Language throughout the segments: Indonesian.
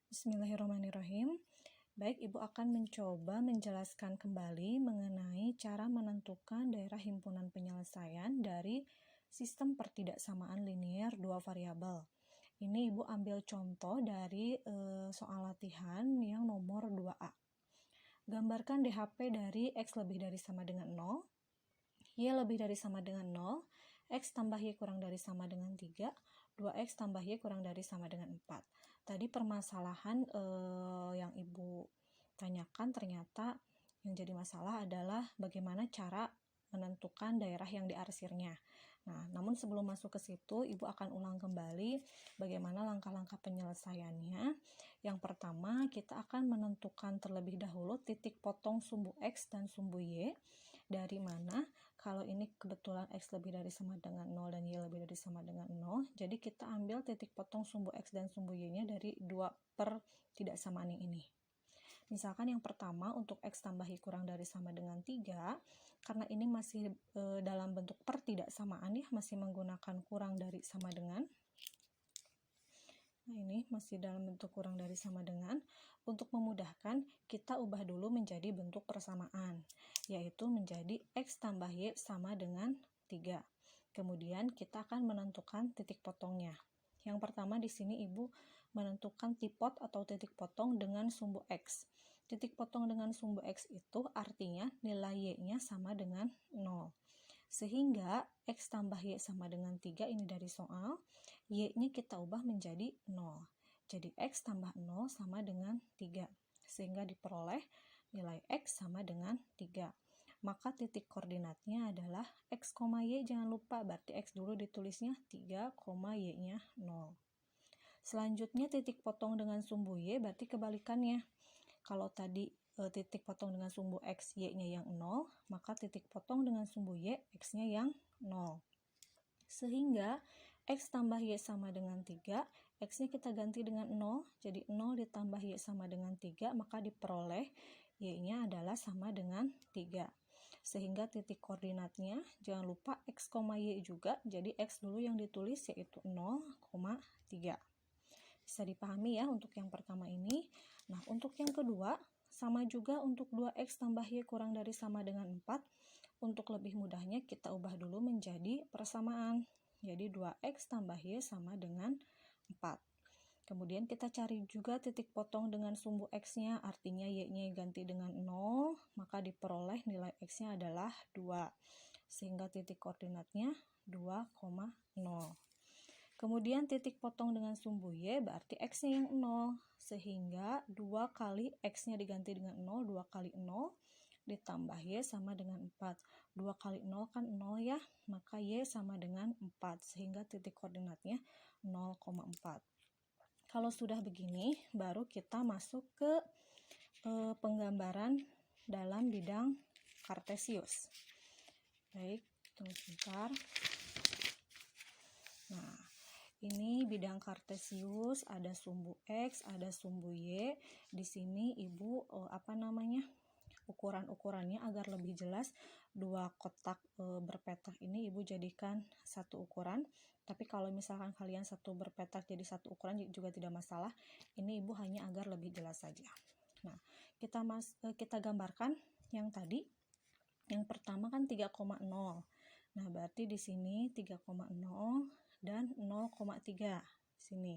Bismillahirrahmanirrahim. Baik, Ibu akan mencoba menjelaskan kembali mengenai cara menentukan daerah himpunan penyelesaian dari sistem pertidaksamaan linier dua variabel. Ini Ibu ambil contoh dari soal latihan yang nomor 2A. Gambarkan DHP dari X lebih dari sama dengan 0, Y lebih dari sama dengan 0, X tambah Y kurang dari sama dengan 3, 2X tambah Y kurang dari sama dengan 4. Tadi permasalahan yang Ibu tanyakan ternyata yang jadi masalah adalah bagaimana cara menentukan daerah yang diarsirnya. Nah, namun sebelum masuk ke situ, Ibu akan ulang kembali bagaimana langkah-langkah penyelesaiannya. Yang pertama, kita akan menentukan terlebih dahulu titik potong sumbu X dan sumbu Y. Dari mana? Kalau ini kebetulan X lebih dari sama dengan 0 dan Y lebih dari sama dengan 0, jadi kita ambil titik potong sumbu X dan sumbu Y-nya dari 2 pertidaksamaan yang ini. Misalkan yang pertama untuk X tambah Y kurang dari sama dengan 3, karena ini masih dalam bentuk pertidaksamaan ya, masih menggunakan kurang dari sama dengan. Nah, ini masih dalam bentuk kurang dari sama dengan. Untuk memudahkan, kita ubah dulu menjadi bentuk persamaan, yaitu menjadi X tambah Y sama dengan 3. Kemudian kita akan menentukan titik potongnya. Yang pertama di sini Ibu menentukan tipot atau titik potong dengan sumbu X. Titik potong dengan sumbu X itu artinya nilai Y-nya sama dengan 0. Sehingga X tambah Y sama dengan 3 ini dari soal, Y-nya kita ubah menjadi 0. Jadi X tambah 0 sama dengan 3. Sehingga diperoleh nilai X sama dengan 3. Maka titik koordinatnya adalah X, Y, jangan lupa berarti X dulu ditulisnya 3, Y-nya 0. Selanjutnya titik potong dengan sumbu Y berarti kebalikannya. Kalau tadi titik potong dengan sumbu X, Y-nya yang 0, maka titik potong dengan sumbu Y, X-nya yang 0. Sehingga X tambah Y sama dengan 3, X-nya kita ganti dengan 0, jadi 0 ditambah Y sama dengan 3, maka diperoleh Y-nya adalah sama dengan 3. Sehingga titik koordinatnya, jangan lupa X, Y juga, jadi X dulu yang ditulis yaitu 0, 3. Bisa dipahami ya untuk yang pertama ini. Nah, untuk yang kedua, sama juga untuk 2X tambah Y kurang dari sama dengan 4. Untuk lebih mudahnya kita ubah dulu menjadi persamaan. Jadi 2X tambah Y sama dengan 4. Kemudian kita cari juga titik potong dengan sumbu X-nya, artinya Y-nya ganti dengan 0, maka diperoleh nilai X-nya adalah 2. Sehingga titik koordinatnya 2,0. Kemudian titik potong dengan sumbu Y berarti X-nya yang 0. Sehingga 2 kali X-nya diganti dengan 0, 2 kali 0 ditambah Y sama dengan 4. 2 kali 0 kan 0 ya, maka Y sama dengan 4. Sehingga titik koordinatnya 0,4. Kalau sudah begini, baru kita masuk ke penggambaran dalam bidang kartesius. Baik, tunggu sebentar. Nah, ini bidang kartesius, ada sumbu X, ada sumbu Y. Di sini Ibu ukuran-ukurannya agar lebih jelas, dua kotak berpetak ini Ibu jadikan satu ukuran. Tapi kalau misalkan kalian satu berpetak jadi satu ukuran juga tidak masalah. Ini Ibu hanya agar lebih jelas saja. Nah, kita gambarkan yang tadi. Yang pertama kan 3,0. Nah, berarti di sini 3,0 dan 0,3 sini.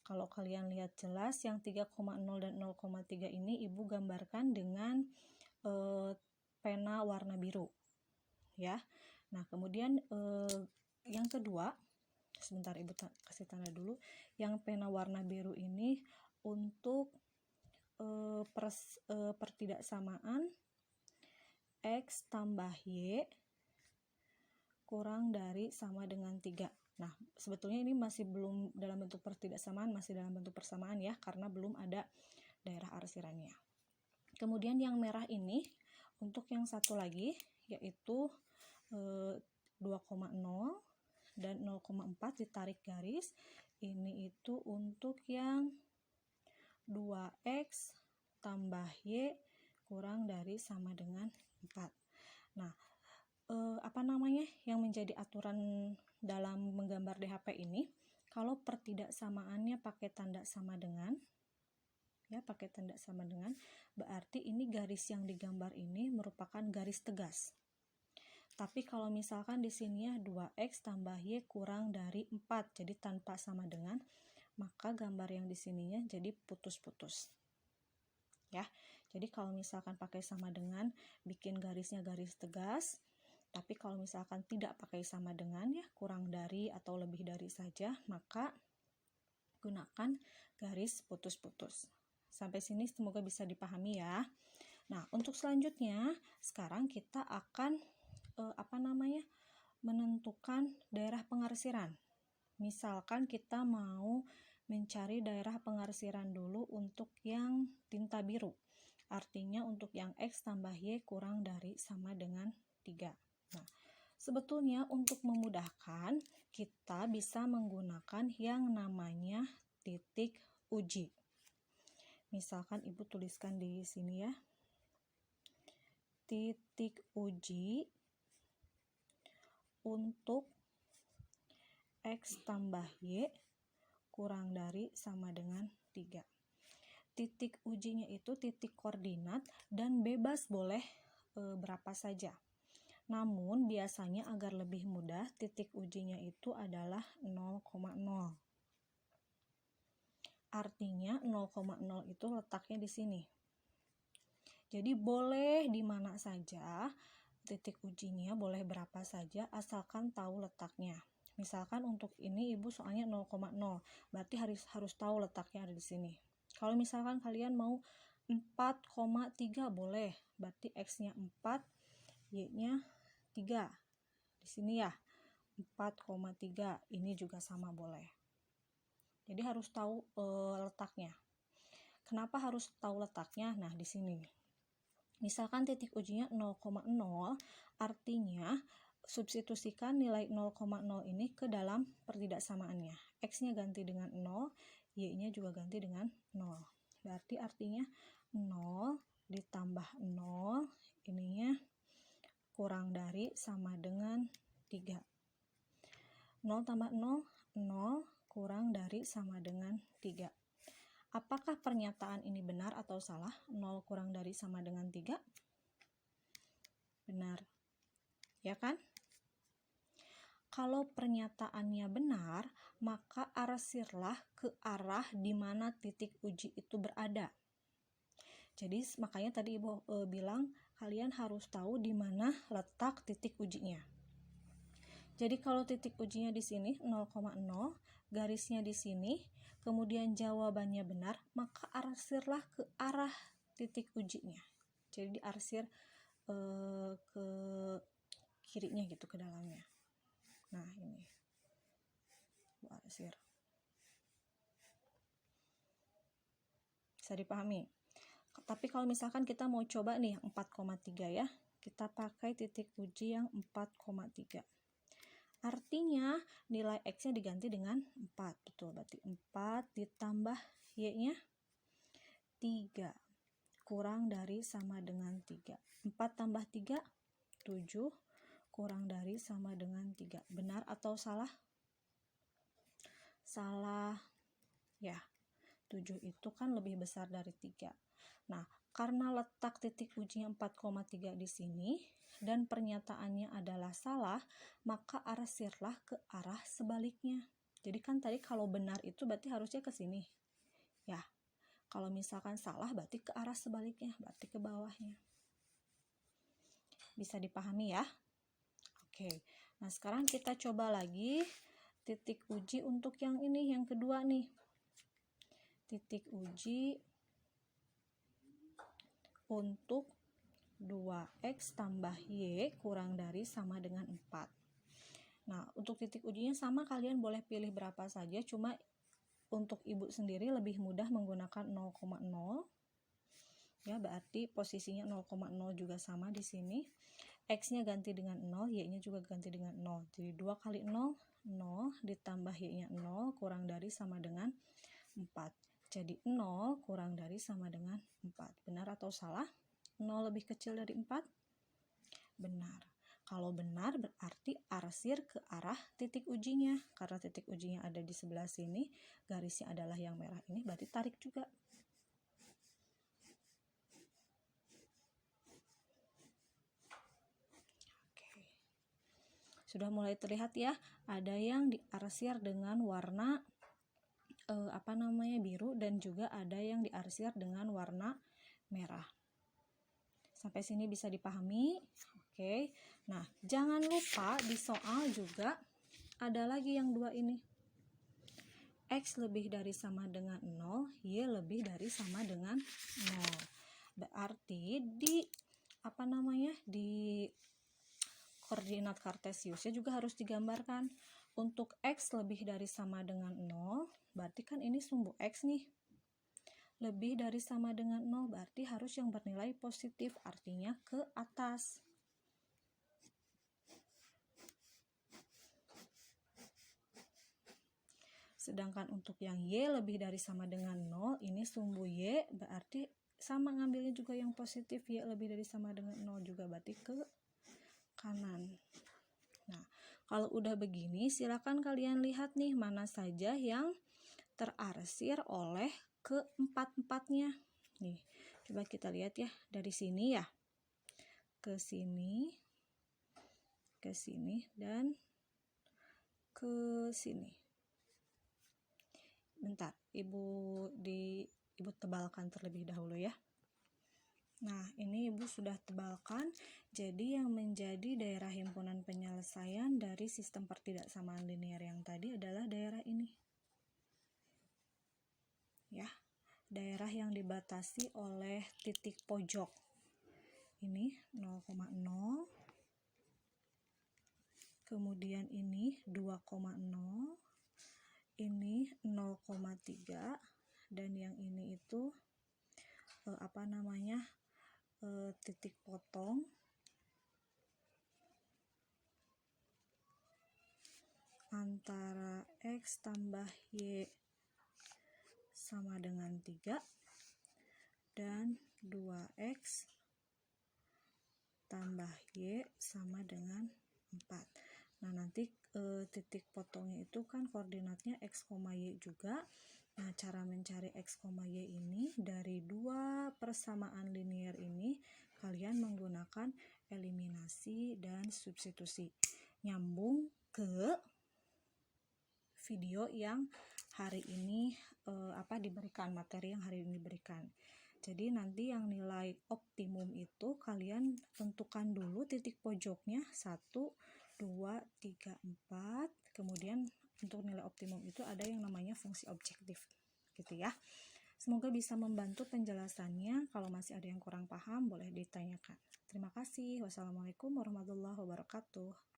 Kalau kalian lihat jelas yang 3,0 dan 0,3 ini Ibu gambarkan dengan pena warna biru ya. Nah, kemudian yang kedua, sebentar Ibu kasih tanda dulu. Yang pena warna biru ini untuk pertidaksamaan X tambah Y kurang dari sama dengan 3. Nah, sebetulnya ini masih belum dalam bentuk pertidaksamaan, masih dalam bentuk persamaan ya, karena belum ada daerah arsirannya. Kemudian yang merah ini untuk yang satu lagi, yaitu 2,0 dan 0,4 ditarik garis. Ini itu untuk yang 2X tambah Y kurang dari sama dengan 4. Nah, yang menjadi aturan dalam menggambar DHP ini, kalau pertidaksamaannya pakai tanda sama dengan, Ya, pakai tanda sama dengan, berarti ini garis yang digambar ini merupakan garis tegas. Tapi kalau misalkan di sini ya 2x tambah y kurang dari 4, jadi tanpa sama dengan, maka gambar yang di sininya jadi putus-putus. Ya, jadi kalau misalkan pakai sama dengan, bikin garisnya garis tegas. Tapi kalau misalkan tidak pakai sama dengan ya, kurang dari atau lebih dari saja, maka gunakan garis putus-putus. Sampai sini semoga bisa dipahami ya. Nah, untuk selanjutnya sekarang kita akan menentukan daerah pengarsiran. Misalkan kita mau mencari daerah pengarsiran dulu untuk yang tinta biru. Artinya untuk yang x tambah y kurang dari sama dengan 3. Nah, sebetulnya untuk memudahkan kita bisa menggunakan yang namanya titik uji. Misalkan Ibu tuliskan di sini ya. Titik uji untuk x tambah y kurang dari sama dengan 3. Titik ujinya itu titik koordinat dan bebas boleh berapa saja. Namun biasanya agar lebih mudah titik ujinya itu adalah 0,0. Artinya 0,0 itu letaknya di sini. Jadi boleh di mana saja, titik ujinya boleh berapa saja asalkan tahu letaknya. Misalkan untuk ini Ibu soalnya 0,0, berarti harus tahu letaknya ada di sini. Kalau misalkan kalian mau 4,3 boleh, berarti x-nya 4, y-nya 3. Di sini ya, 4,3, ini juga sama boleh. Jadi harus tahu letaknya. Kenapa harus tahu letaknya? Nah, di sini. Misalkan titik ujinya 0,0, artinya substitusikan nilai 0,0 ini ke dalam pertidaksamaannya. X-nya ganti dengan 0, Y-nya juga ganti dengan 0. Berarti artinya 0 ditambah 0, ininya kurang dari sama dengan 3. 0 tambah 0, 0 kurang dari sama dengan 3. Apakah pernyataan ini benar atau salah? 0 kurang dari sama dengan 3? Benar. Ya kan? Kalau pernyataannya benar, maka arsirlah ke arah di mana titik uji itu berada. Jadi makanya tadi Ibu bilang kalian harus tahu di mana letak titik ujinya. Jadi kalau titik ujinya di sini 0,0, garisnya di sini, kemudian jawabannya benar, maka arsirlah ke arah titik ujinya. Jadi diarsir ke kirinya gitu, ke dalamnya. Nah, ini arsir. Bisa dipahami? Tapi kalau misalkan kita mau coba nih 4,3 ya, kita pakai titik uji yang 4,3. Artinya nilai X-nya diganti dengan 4. Betul, berarti 4 ditambah Y-nya 3. Kurang dari sama dengan 3. 4 tambah 3, 7. Kurang dari sama dengan 3. Benar atau salah? Salah. Ya, 7 itu kan lebih besar dari 3. Nah, karena letak titik ujinya 4,3 di sini, dan pernyataannya adalah salah, maka arsirlah ke arah sebaliknya. Jadi kan tadi kalau benar itu berarti harusnya ke sini. Ya, kalau misalkan salah berarti ke arah sebaliknya, berarti ke bawahnya. Bisa dipahami ya? Oke, nah sekarang kita coba lagi titik uji untuk yang ini, yang kedua nih. Titik uji untuk 2x tambah y kurang dari sama dengan 4. Nah, untuk titik ujinya sama, kalian boleh pilih berapa saja, cuma untuk Ibu sendiri lebih mudah menggunakan 0,0. Ya, berarti posisinya 0,0 juga sama di sini. X-nya ganti dengan 0, Y-nya juga ganti dengan 0. Jadi 2 kali 0, 0 ditambah Y-nya 0 kurang dari sama dengan 4. Jadi 0 kurang dari sama dengan 4. Benar atau salah? 0 lebih kecil dari 4? Benar. Kalau benar berarti arsir ke arah titik ujinya. Karena titik ujinya ada di sebelah sini, garisnya adalah yang merah ini, berarti tarik juga. Sudah mulai terlihat ya, ada yang diarsir dengan warna biru dan juga ada yang diarsir dengan warna merah. Sampai sini bisa dipahami? Oke. Nah, jangan lupa di soal juga ada lagi yang dua ini. X lebih dari sama dengan 0, Y lebih dari sama dengan 0. Berarti di koordinat kartesiusnya juga harus digambarkan. Untuk X lebih dari sama dengan 0, berarti kan ini sumbu X nih. Lebih dari sama dengan 0 berarti harus yang bernilai positif, artinya ke atas. Sedangkan untuk yang Y lebih dari sama dengan 0, ini sumbu Y berarti sama ngambilnya juga yang positif, Y lebih dari sama dengan 0 juga berarti ke kanan. Nah, kalau udah begini silakan kalian lihat nih mana saja yang terarsir oleh keempat-empatnya. Nih, coba kita lihat ya dari sini ya. Ke sini, dan ke sini. Bentar, ibu tebalkan terlebih dahulu ya. Nah, ini ibu sudah tebalkan. Jadi yang menjadi daerah himpunan penyelesaian dari sistem pertidaksamaan linear yang tadi adalah daerah ini. Ya, daerah yang dibatasi oleh titik pojok. Ini 0,0. Kemudian ini 2,0. Ini 0,3 dan yang ini itu titik potong antara X tambah Y sama dengan 3 dan 2X tambah Y sama dengan 4. Nah, nanti titik potongnya itu kan koordinatnya X, Y juga. Nah, cara mencari X, Y ini dari dua persamaan linear ini kalian menggunakan eliminasi dan substitusi. Nyambung ke video yang hari ini diberikan, materi yang hari ini diberikan. Jadi nanti yang nilai optimum itu kalian tentukan dulu titik pojoknya 1, 2, 3, 4. Kemudian untuk nilai optimum itu ada yang namanya fungsi objektif gitu ya. Semoga bisa membantu penjelasannya. Kalau masih ada yang kurang paham boleh ditanyakan. Terima kasih. Wassalamualaikum warahmatullahi wabarakatuh.